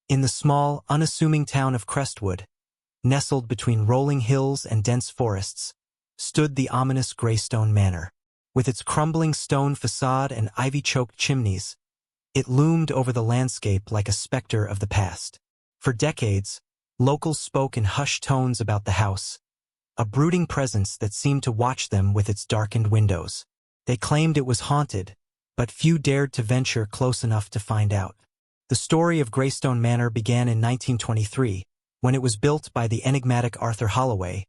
In the small, unassuming town of Crestwood, nestled between rolling hills and dense forests, stood the ominous Greystone Manor. With its crumbling stone façade and ivy-choked chimneys, it loomed over the landscape like a specter of the past. For decades, locals spoke in hushed tones about the house, a brooding presence that seemed to watch them with its darkened windows. They claimed it was haunted, but few dared to venture close enough to find out. The story of Greystone Manor began in 1923, when it was built by the enigmatic Arthur Holloway,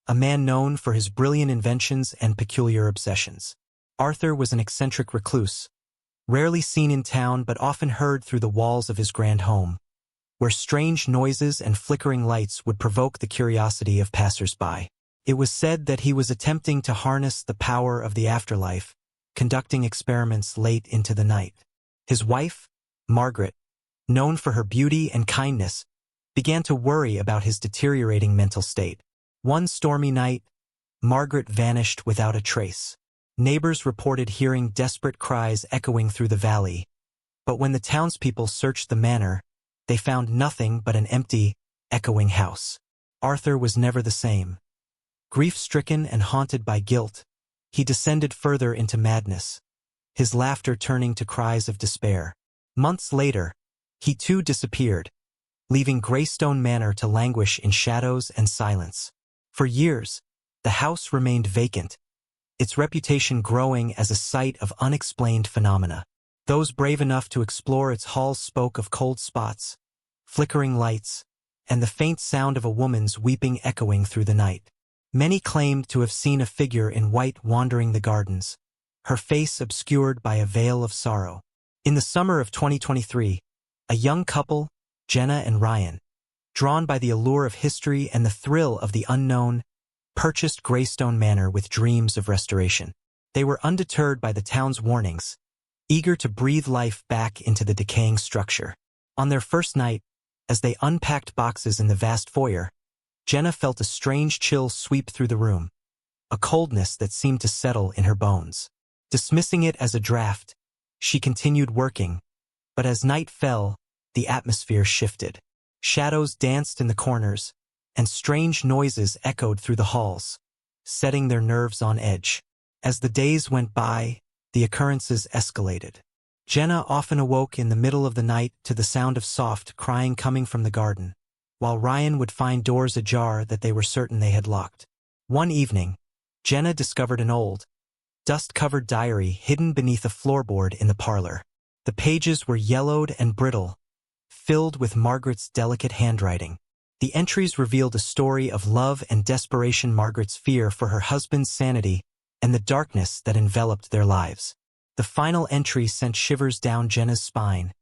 a man known for his brilliant inventions and peculiar obsessions. Arthur was an eccentric recluse, rarely seen in town but often heard through the walls of his grand home, where strange noises and flickering lights would provoke the curiosity of passers-by. It was said that he was attempting to harness the power of the afterlife, conducting experiments late into the night. His wife, Margaret, known for her beauty and kindness, began to worry about his deteriorating mental state. One stormy night, Margaret vanished without a trace. Neighbors reported hearing desperate cries echoing through the valley, but when the townspeople searched the manor, they found nothing but an empty, echoing house. Arthur was never the same. Grief-stricken and haunted by guilt, he descended further into madness, his laughter turning to cries of despair. Months later, he too disappeared, leaving Greystone Manor to languish in shadows and silence. For years, the house remained vacant, its reputation growing as a site of unexplained phenomena. Those brave enough to explore its halls spoke of cold spots, flickering lights, and the faint sound of a woman's weeping echoing through the night. Many claimed to have seen a figure in white wandering the gardens, her face obscured by a veil of sorrow. In the summer of 2023, a young couple, Jenna and Ryan, drawn by the allure of history and the thrill of the unknown, purchased Greystone Manor with dreams of restoration. They were undeterred by the town's warnings, eager to breathe life back into the decaying structure. On their first night, as they unpacked boxes in the vast foyer, Jenna felt a strange chill sweep through the room, a coldness that seemed to settle in her bones. Dismissing it as a draft, she continued working, but as night fell, the atmosphere shifted. Shadows danced in the corners, and strange noises echoed through the halls, setting their nerves on edge. As the days went by, the occurrences escalated. Jenna often awoke in the middle of the night to the sound of soft crying coming from the garden, while Ryan would find doors ajar that they were certain they had locked. One evening, Jenna discovered an old, dust-covered diary hidden beneath a floorboard in the parlor. The pages were yellowed and brittle, filled with Margaret's delicate handwriting. The entries revealed a story of love and desperation, Margaret's fear for her husband's sanity, and the darkness that enveloped their lives. The final entry sent shivers down Jenna's spine.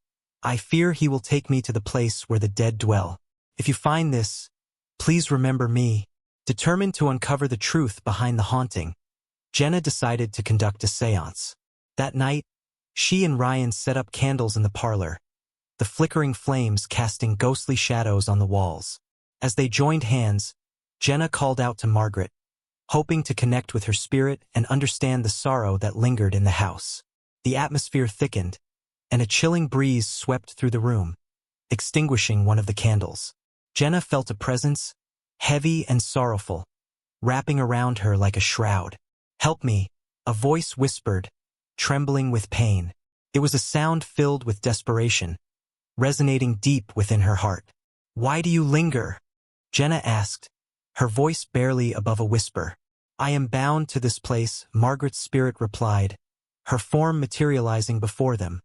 "I fear he will take me to the place where the dead dwell. If you find this, please remember me." Determined to uncover the truth behind the haunting, Jenna decided to conduct a séance. That night, she and Ryan set up candles in the parlor, the flickering flames casting ghostly shadows on the walls. As they joined hands, Jenna called out to Margaret, hoping to connect with her spirit and understand the sorrow that lingered in the house. The atmosphere thickened, and a chilling breeze swept through the room, extinguishing one of the candles. Jenna felt a presence, heavy and sorrowful, wrapping around her like a shroud. "Help me," a voice whispered, trembling with pain. It was a sound filled with desperation, resonating deep within her heart. "Why do you linger?" Jenna asked, her voice barely above a whisper. "I am bound to this place," Margaret's spirit replied, her form materializing before them,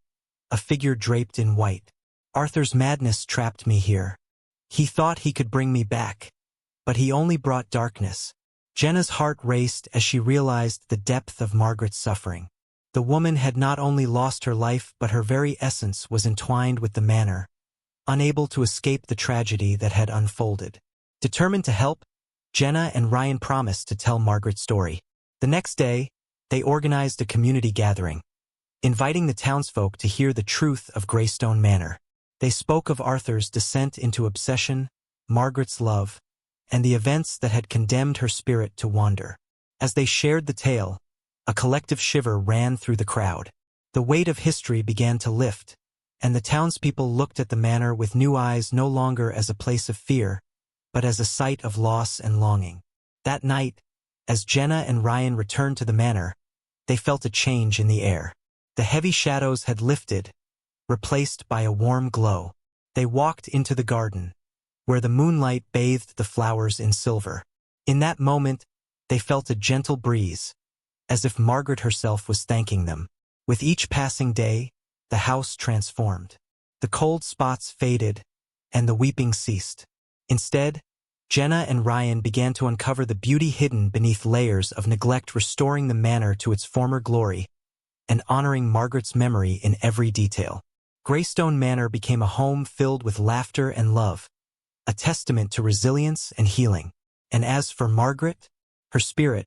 a figure draped in white. "Arthur's madness trapped me here. He thought he could bring me back, but he only brought darkness." Jenna's heart raced as she realized the depth of Margaret's suffering. The woman had not only lost her life but her very essence was entwined with the manor, unable to escape the tragedy that had unfolded. Determined to help, Jenna and Ryan promised to tell Margaret's story. The next day, they organized a community gathering, inviting the townsfolk to hear the truth of Greystone Manor. They spoke of Arthur's descent into obsession, Margaret's love, and the events that had condemned her spirit to wander. As they shared the tale, a collective shiver ran through the crowd. The weight of history began to lift, and the townspeople looked at the manor with new eyes, no longer as a place of fear, but as a site of loss and longing. That night, as Jenna and Ryan returned to the manor, they felt a change in the air. The heavy shadows had lifted, replaced by a warm glow. They walked into the garden, where the moonlight bathed the flowers in silver. In that moment, they felt a gentle breeze, as if Margaret herself was thanking them. With each passing day, the house transformed. The cold spots faded, and the weeping ceased. Instead, Jenna and Ryan began to uncover the beauty hidden beneath layers of neglect, restoring the manor to its former glory and honoring Margaret's memory in every detail. Greystone Manor became a home filled with laughter and love, a testament to resilience and healing. And as for Margaret, her spirit,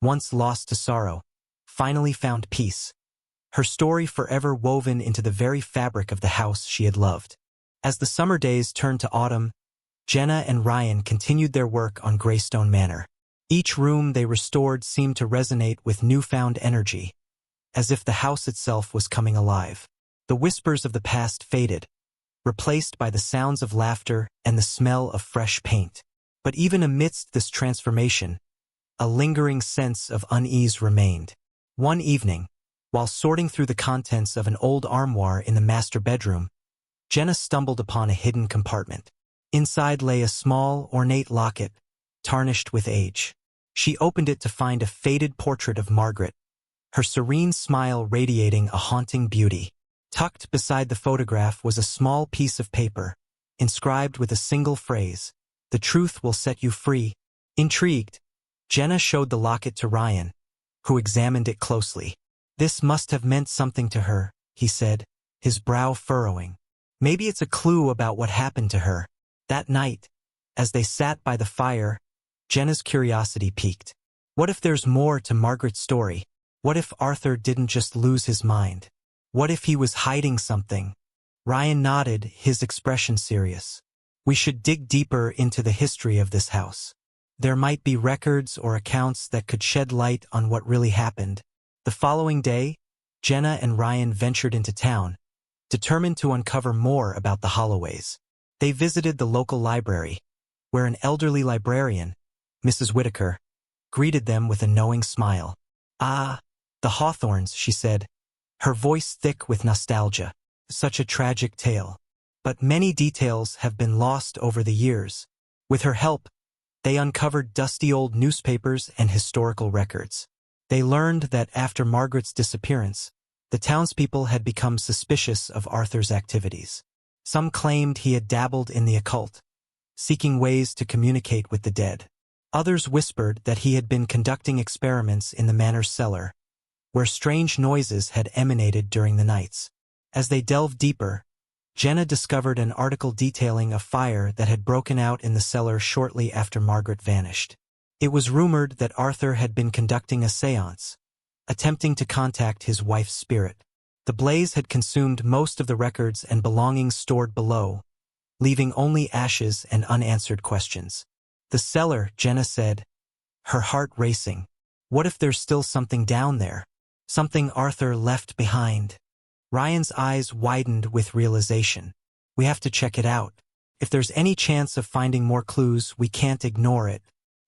once lost to sorrow, finally found peace, her story forever woven into the very fabric of the house she had loved. As the summer days turned to autumn, Jenna and Ryan continued their work on Greystone Manor. Each room they restored seemed to resonate with newfound energy, as if the house itself was coming alive. The whispers of the past faded, replaced by the sounds of laughter and the smell of fresh paint. But even amidst this transformation, a lingering sense of unease remained. One evening, while sorting through the contents of an old armoire in the master bedroom, Jenna stumbled upon a hidden compartment. Inside lay a small, ornate locket, tarnished with age. She opened it to find a faded portrait of Margaret, her serene smile radiating a haunting beauty. Tucked beside the photograph was a small piece of paper, inscribed with a single phrase, "The truth will set you free." Intrigued, Jenna showed the locket to Ryan, who examined it closely. "This must have meant something to her," he said, his brow furrowing. "Maybe it's a clue about what happened to her." That night, as they sat by the fire, Jenna's curiosity piqued. What if there's more to Margaret's story? What if Arthur didn't just lose his mind? What if he was hiding something? Ryan nodded, his expression serious. "We should dig deeper into the history of this house. There might be records or accounts that could shed light on what really happened." The following day, Jenna and Ryan ventured into town, determined to uncover more about the Holloways. They visited the local library, where an elderly librarian, Mrs. Whitaker, greeted them with a knowing smile. "Ah, the Hawthorns," she said, her voice thick with nostalgia. "Such a tragic tale. But many details have been lost over the years." With her help, they uncovered dusty old newspapers and historical records. They learned that after Margaret's disappearance, the townspeople had become suspicious of Arthur's activities. Some claimed he had dabbled in the occult, seeking ways to communicate with the dead. Others whispered that he had been conducting experiments in the manor's cellar, where strange noises had emanated during the nights. As they delved deeper, Jenna discovered an article detailing a fire that had broken out in the cellar shortly after Margaret vanished. It was rumored that Arthur had been conducting a séance, attempting to contact his wife's spirit. The blaze had consumed most of the records and belongings stored below, leaving only ashes and unanswered questions. "The cellar," Jenna said, her heart racing. "What if there's still something down there? Something Arthur left behind?" Ryan's eyes widened with realization. "We have to check it out. If there's any chance of finding more clues, we can't ignore it."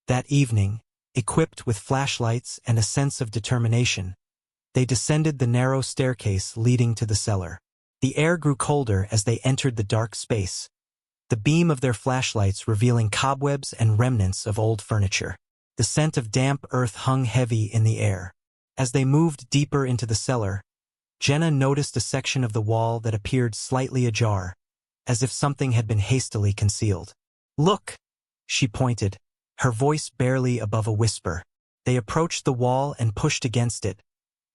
That evening, equipped with flashlights and a sense of determination, they descended the narrow staircase leading to the cellar. The air grew colder as they entered the dark space, the beam of their flashlights revealing cobwebs and remnants of old furniture. The scent of damp earth hung heavy in the air. As they moved deeper into the cellar, Jenna noticed a section of the wall that appeared slightly ajar, as if something had been hastily concealed. "Look!" she pointed, her voice barely above a whisper. They approached the wall and pushed against it,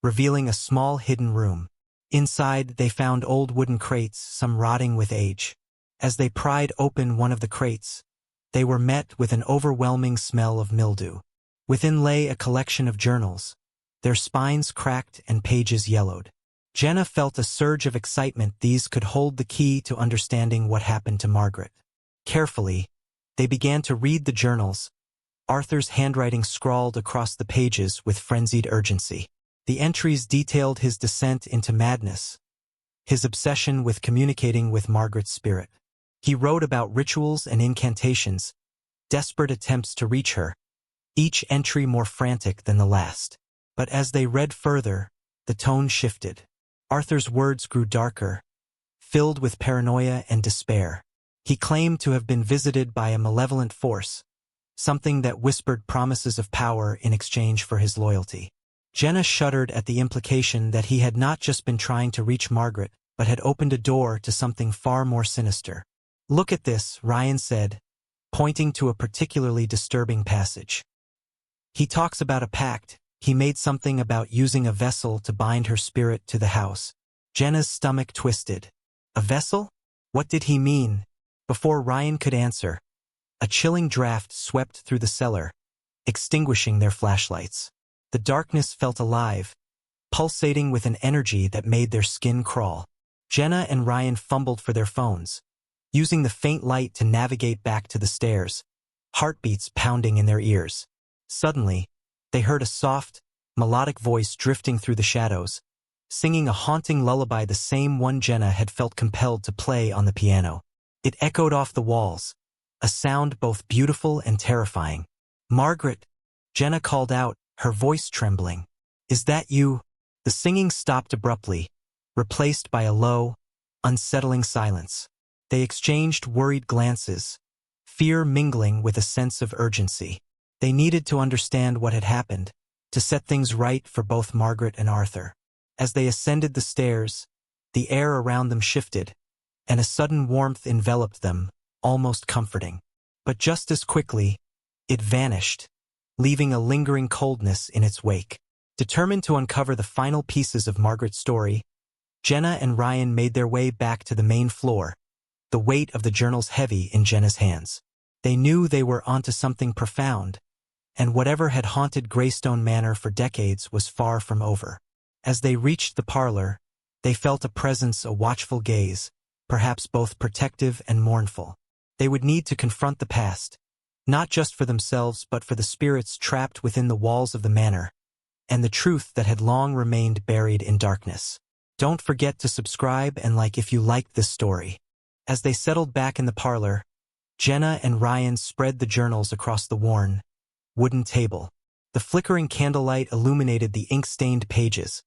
revealing a small hidden room. Inside, they found old wooden crates, some rotting with age. As they pried open one of the crates, they were met with an overwhelming smell of mildew. Within lay a collection of journals, their spines cracked and pages yellowed. Jenna felt a surge of excitement. These could hold the key to understanding what happened to Margaret. Carefully, they began to read the journals, Arthur's handwriting scrawled across the pages with frenzied urgency. The entries detailed his descent into madness, his obsession with communicating with Margaret's spirit. He wrote about rituals and incantations, desperate attempts to reach her, each entry more frantic than the last. But as they read further, the tone shifted. Arthur's words grew darker, filled with paranoia and despair. He claimed to have been visited by a malevolent force, something that whispered promises of power in exchange for his loyalty. Jenna shuddered at the implication that he had not just been trying to reach Margaret, but had opened a door to something far more sinister. "Look at this," Ryan said, pointing to a particularly disturbing passage. "He talks about a pact. He made something about using a vessel to bind her spirit to the house." Jenna's stomach twisted. A vessel? What did he mean? Before Ryan could answer, a chilling draft swept through the cellar, extinguishing their flashlights. The darkness felt alive, pulsating with an energy that made their skin crawl. Jenna and Ryan fumbled for their phones, using the faint light to navigate back to the stairs, heartbeats pounding in their ears. Suddenly, they heard a soft, melodic voice drifting through the shadows, singing a haunting lullaby, the same one Jenna had felt compelled to play on the piano. It echoed off the walls, a sound both beautiful and terrifying. "Margaret," Jenna called out, her voice trembling. "Is that you?" The singing stopped abruptly, replaced by a low, unsettling silence. They exchanged worried glances, fear mingling with a sense of urgency. They needed to understand what had happened, to set things right for both Margaret and Arthur. As they ascended the stairs, the air around them shifted, and a sudden warmth enveloped them, almost comforting. But just as quickly, it vanished, leaving a lingering coldness in its wake. Determined to uncover the final pieces of Margaret's story, Jenna and Ryan made their way back to the main floor, the weight of the journals heavy in Jenna's hands. They knew they were onto something profound, and whatever had haunted Greystone Manor for decades was far from over. As they reached the parlor, they felt a presence, a watchful gaze, perhaps both protective and mournful. They would need to confront the past, not just for themselves but for the spirits trapped within the walls of the manor, and the truth that had long remained buried in darkness. Don't forget to subscribe and like if you liked this story. As they settled back in the parlor, Jenna and Ryan spread the journals across the worn, wooden table. The flickering candlelight illuminated the ink-stained pages,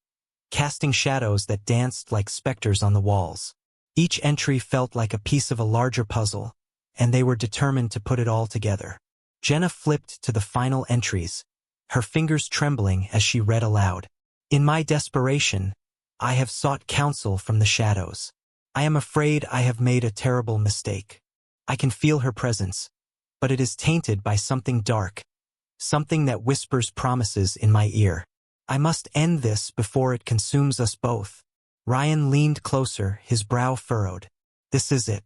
casting shadows that danced like specters on the walls. Each entry felt like a piece of a larger puzzle, and they were determined to put it all together. Jenna flipped to the final entries, her fingers trembling as she read aloud. "In my desperation, I have sought counsel from the shadows. I am afraid I have made a terrible mistake. I can feel her presence, but it is tainted by something dark, something that whispers promises in my ear. I must end this before it consumes us both." Ryan leaned closer, his brow furrowed. This is it.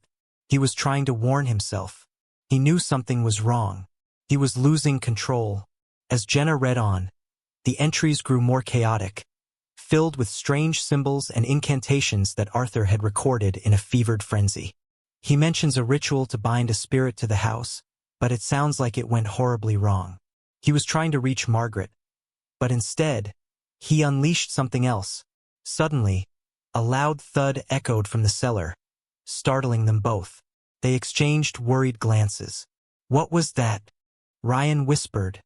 He was trying to warn himself. He knew something was wrong. He was losing control. As Jenna read on, the entries grew more chaotic, filled with strange symbols and incantations that Arthur had recorded in a fevered frenzy. He mentions a ritual to bind a spirit to the house, but it sounds like it went horribly wrong. He was trying to reach Margaret, but instead, he unleashed something else. Suddenly, a loud thud echoed from the cellar, startling them both. They exchanged worried glances. "What was that?" Ryan whispered,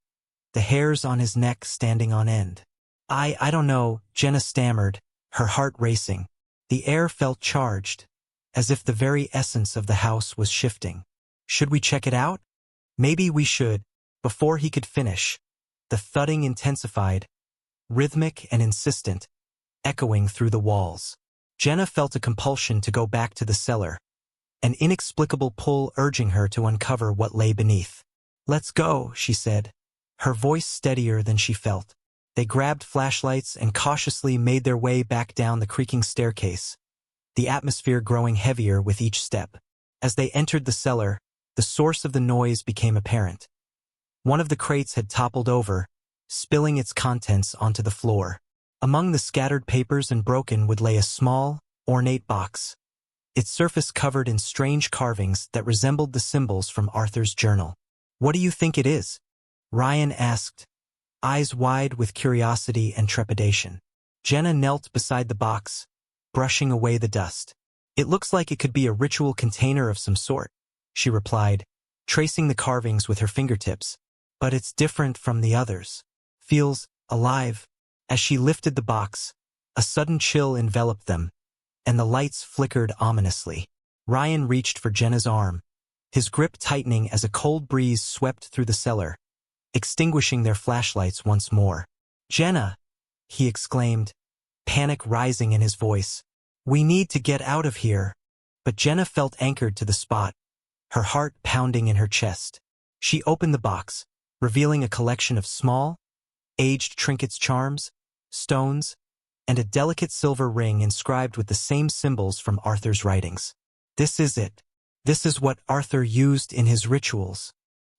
the hairs on his neck standing on end. I don't know," Jenna stammered, her heart racing. The air felt charged, as if the very essence of the house was shifting. "Should we check it out?" "Maybe we should." Before he could finish, the thudding intensified, rhythmic and insistent, echoing through the walls. Jenna felt a compulsion to go back to the cellar, an inexplicable pull urging her to uncover what lay beneath. "Let's go," she said, her voice steadier than she felt. They grabbed flashlights and cautiously made their way back down the creaking staircase, the atmosphere growing heavier with each step. As they entered the cellar, the source of the noise became apparent. One of the crates had toppled over, spilling its contents onto the floor. Among the scattered papers and broken wood lay a small, ornate box, its surface covered in strange carvings that resembled the symbols from Arthur's journal. "What do you think it is?" Ryan asked, eyes wide with curiosity and trepidation. Jenna knelt beside the box, brushing away the dust. "It looks like it could be a ritual container of some sort," she replied, tracing the carvings with her fingertips. "But it's different from the others. Feels alive." As she lifted the box, a sudden chill enveloped them, and the lights flickered ominously. Ryan reached for Jenna's arm, his grip tightening as a cold breeze swept through the cellar, extinguishing their flashlights once more. "Jenna!" he exclaimed, panic rising in his voice. "We need to get out of here." But Jenna felt anchored to the spot, her heart pounding in her chest. She opened the box, revealing a collection of small, aged trinkets, charms, stones, and a delicate silver ring inscribed with the same symbols from Arthur's writings. "This is it. This is what Arthur used in his rituals,"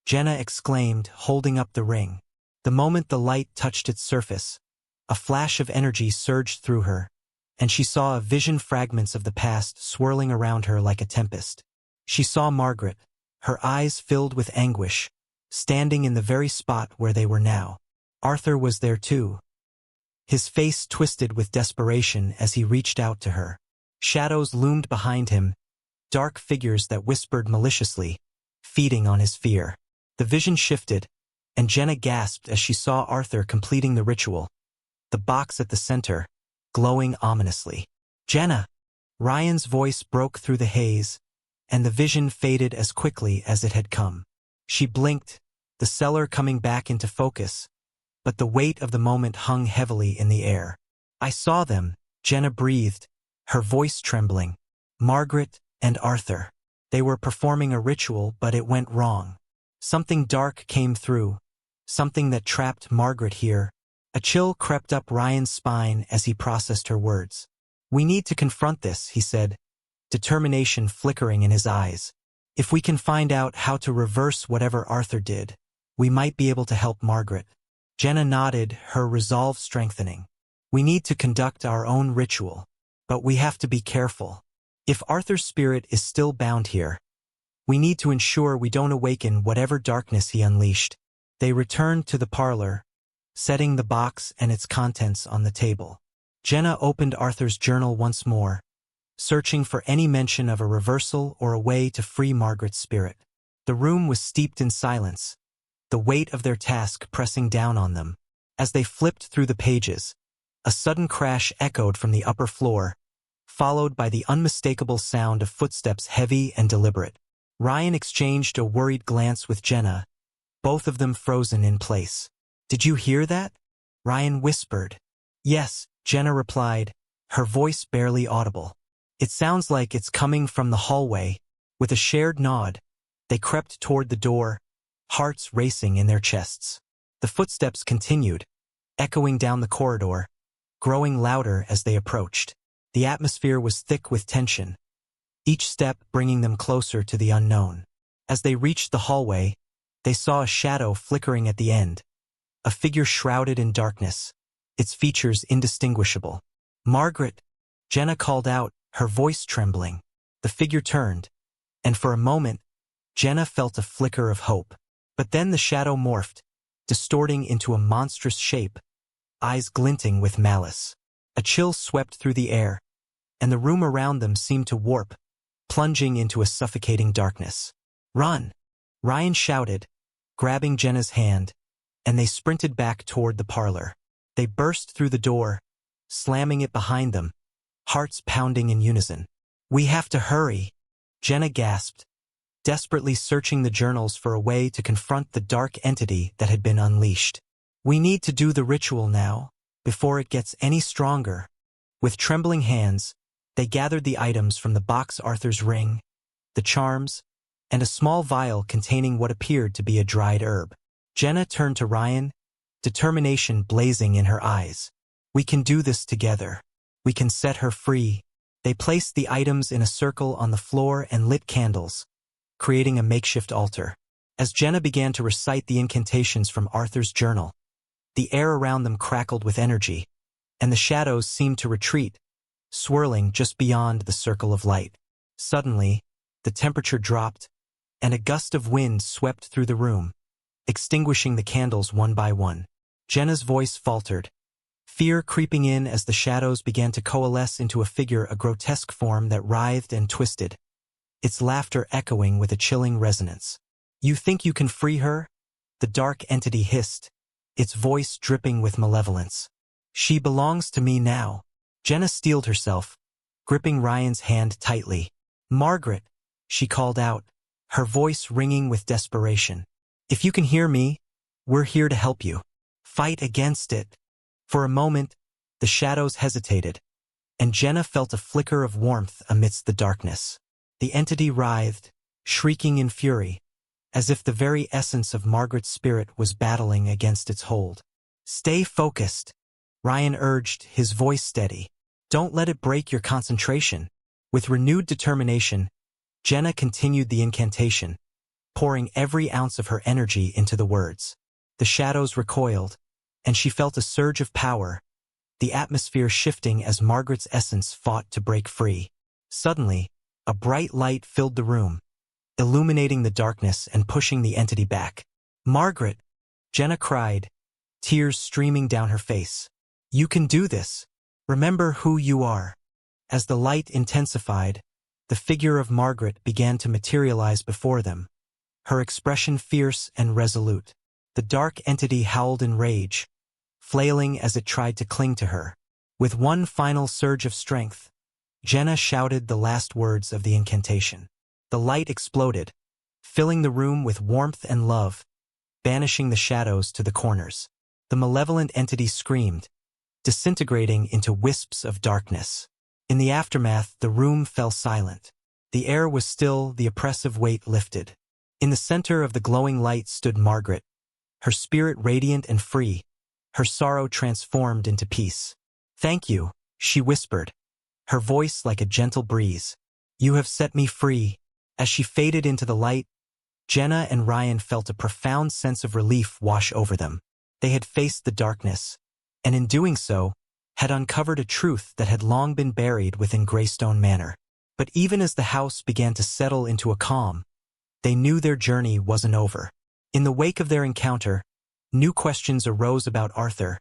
Jenna exclaimed, holding up the ring. The moment the light touched its surface, a flash of energy surged through her, and she saw a vision, fragments of the past swirling around her like a tempest. She saw Margaret, her eyes filled with anguish, standing in the very spot where they were now. Arthur was there too, his face twisted with desperation as he reached out to her. Shadows loomed behind him, dark figures that whispered maliciously, feeding on his fear. The vision shifted, and Jenna gasped as she saw Arthur completing the ritual, the box at the center, glowing ominously. "Jenna!" Ryan's voice broke through the haze, and the vision faded as quickly as it had come. She blinked, the cellar coming back into focus, but the weight of the moment hung heavily in the air. "I saw them," Jenna breathed, her voice trembling. "Margaret and Arthur. They were performing a ritual, but it went wrong. Something dark came through, something that trapped Margaret here." A chill crept up Ryan's spine as he processed her words. "We need to confront this," he said, determination flickering in his eyes. "If we can find out how to reverse whatever Arthur did, we might be able to help Margaret." Jenna nodded, her resolve strengthening. "We need to conduct our own ritual, but we have to be careful. If Arthur's spirit is still bound here, we need to ensure we don't awaken whatever darkness he unleashed." They returned to the parlor, setting the box and its contents on the table. Jenna opened Arthur's journal once more, searching for any mention of a reversal or a way to free Margaret's spirit. The room was steeped in silence, the weight of their task pressing down on them. As they flipped through the pages, a sudden crash echoed from the upper floor, followed by the unmistakable sound of footsteps, heavy and deliberate. Ryan exchanged a worried glance with Jenna, both of them frozen in place. "Did you hear that?" Ryan whispered. "Yes," Jenna replied, her voice barely audible. "It sounds like it's coming from the hallway." With a shared nod, they crept toward the door, hearts racing in their chests. The footsteps continued, echoing down the corridor, growing louder as they approached. The atmosphere was thick with tension, each step bringing them closer to the unknown. As they reached the hallway, they saw a shadow flickering at the end, a figure shrouded in darkness, its features indistinguishable. "Margaret!" Jenna called out, her voice trembling. The figure turned, and for a moment, Jenna felt a flicker of hope. But then the shadow morphed, distorting into a monstrous shape, eyes glinting with malice. A chill swept through the air, and the room around them seemed to warp, plunging into a suffocating darkness. "Run!" Ryan shouted, grabbing Jenna's hand, and they sprinted back toward the parlor. They burst through the door, slamming it behind them, hearts pounding in unison. "We have to hurry," Jenna gasped, desperately searching the journals for a way to confront the dark entity that had been unleashed. "We need to do the ritual now, before it gets any stronger." With trembling hands, they gathered the items from the box, Arthur's ring, the charms, and a small vial containing what appeared to be a dried herb. Jenna turned to Ryan, determination blazing in her eyes. "We can do this together. We can set her free." They placed the items in a circle on the floor and lit candles, creating a makeshift altar. As Jenna began to recite the incantations from Arthur's journal, the air around them crackled with energy, and the shadows seemed to retreat, swirling just beyond the circle of light. Suddenly, the temperature dropped, and a gust of wind swept through the room, extinguishing the candles one by one. Jenna's voice faltered, fear creeping in as the shadows began to coalesce into a figure, a grotesque form that writhed and twisted, its laughter echoing with a chilling resonance. "You think you can free her?" the dark entity hissed, its voice dripping with malevolence. "She belongs to me now." Jenna steeled herself, gripping Ryan's hand tightly. "Margaret," she called out, her voice ringing with desperation. "If you can hear me, we're here to help you. Fight against it." For a moment, the shadows hesitated, and Jenna felt a flicker of warmth amidst the darkness. The entity writhed, shrieking in fury, as if the very essence of Margaret's spirit was battling against its hold. "Stay focused," Ryan urged, his voice steady. "Don't let it break your concentration." With renewed determination, Jenna continued the incantation, pouring every ounce of her energy into the words. The shadows recoiled, and she felt a surge of power, the atmosphere shifting as Margaret's essence fought to break free. Suddenly, a bright light filled the room, illuminating the darkness and pushing the entity back. "Margaret!" Jenna cried, tears streaming down her face. "You can do this. Remember who you are." As the light intensified, the figure of Margaret began to materialize before them, her expression fierce and resolute. The dark entity howled in rage, flailing as it tried to cling to her. With one final surge of strength, Jenna shouted the last words of the incantation. The light exploded, filling the room with warmth and love, banishing the shadows to the corners. The malevolent entity screamed, disintegrating into wisps of darkness. In the aftermath, the room fell silent. The air was still, the oppressive weight lifted. In the center of the glowing light stood Margaret, her spirit radiant and free, her sorrow transformed into peace. "Thank you," she whispered, her voice like a gentle breeze. "You have set me free." As she faded into the light, Jenna and Ryan felt a profound sense of relief wash over them. They had faced the darkness, and in doing so, had uncovered a truth that had long been buried within Greystone Manor. But even as the house began to settle into a calm, they knew their journey wasn't over. In the wake of their encounter, new questions arose about Arthur,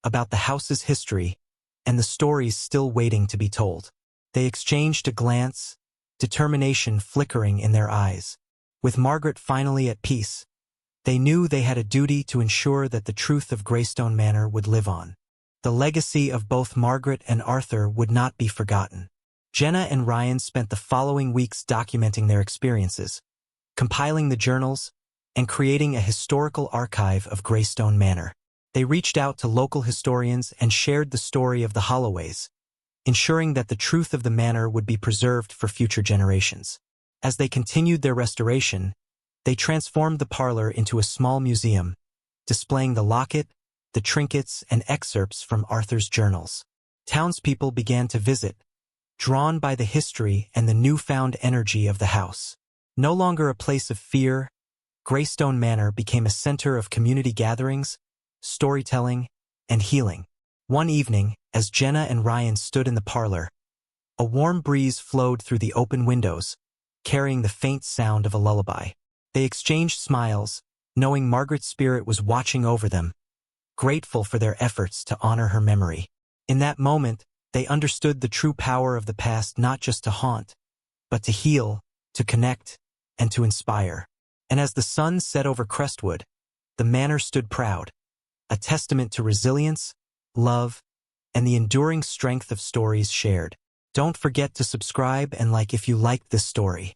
about the house's history, and the stories still waiting to be told. They exchanged a glance, determination flickering in their eyes. With Margaret finally at peace, they knew they had a duty to ensure that the truth of Greystone Manor would live on. The legacy of both Margaret and Arthur would not be forgotten. Jenna and Ryan spent the following weeks documenting their experiences, compiling the journals, and creating a historical archive of Greystone Manor. They reached out to local historians and shared the story of the Holloways, ensuring that the truth of the manor would be preserved for future generations. As they continued their restoration, they transformed the parlor into a small museum, displaying the locket, the trinkets, and excerpts from Arthur's journals. Townspeople began to visit, drawn by the history and the newfound energy of the house. No longer a place of fear, Greystone Manor became a center of community gatherings, storytelling, and healing. One evening, as Jenna and Ryan stood in the parlor, a warm breeze flowed through the open windows, carrying the faint sound of a lullaby. They exchanged smiles, knowing Margaret's spirit was watching over them, grateful for their efforts to honor her memory. In that moment, they understood the true power of the past, not just to haunt, but to heal, to connect, and to inspire. And as the sun set over Crestwood, the manor stood proud, a testament to resilience, love, and the enduring strength of stories shared. Don't forget to subscribe and like if you liked this story.